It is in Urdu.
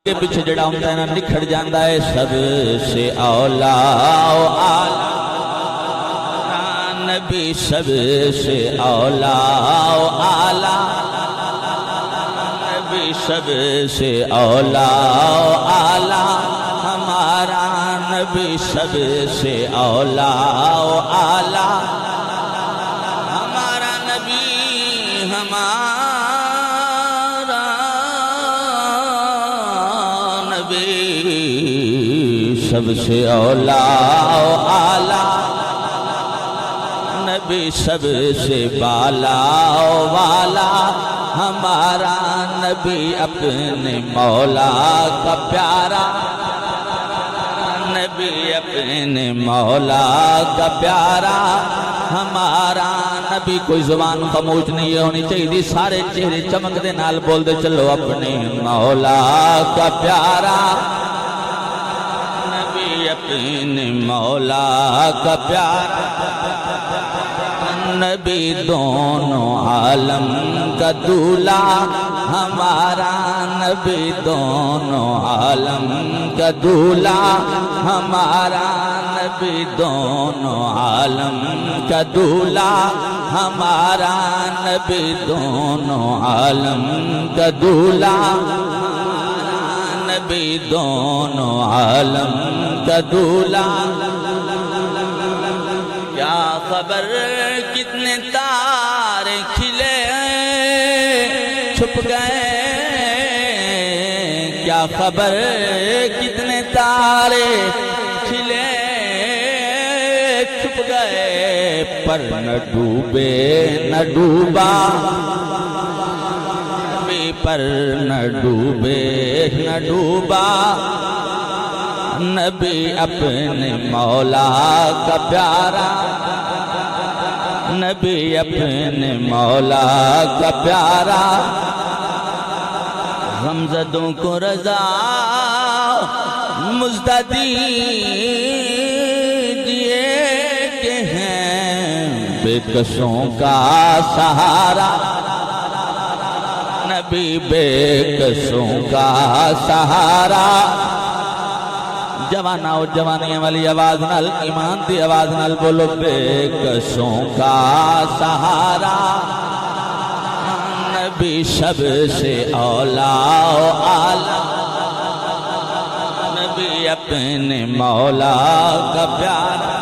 کے پیچھے جڑا ہوتا ہے نا نکھڑ جاندہ ہے سب سے اولا و آلہ نبی سب سے اولا و آلہ نبی سب سے اولا و آلہ ہمارا نبی سب سے اولا و آلہ ہمارا نبی سب سے اولا و آلہ نبی سب سے بالا و والا ہمارا نبی اپنے مولا کا پیارا نبی اپنے مولا کا پیارا ہمارا نبی کوئی زبان خاموش نہیں ہونی چاہیے سارے چہرے چمک دے نال بول دے چلو اپنے مولا کا پیارا اپنے مولا کا پیارا نبی دونوں عالم کا دولہ ہمارا نبی دونوں عالم کا دولہ ہمارا نبی دونوں عالم کا دولہ ہمارا نبی دونوں عالم کا دولہ نبی دونوں عالم کا دولہ کیا خبر کتنے تارے کھلے چھپ گئے کیا خبر کتنے تارے کھلے چھپ گئے پر نہ ڈوبے نہ ڈوبا پر نہ ڈوبے نہ ڈوبا نبی اپنے مولا کا پیارا نبی اپنے مولا کا پیارا غمزدوں کو رضا مزددی دیے کہ ہیں بے کسوں کا سہارا نبی بے کسوں کا سہارا جوانا و جوانیاں والی آواز نال ایمان دی آواز نال بولو بے کسوں کا سہارا نبی سب سے اولا و آلہ نبی اپنے مولا کا پیارا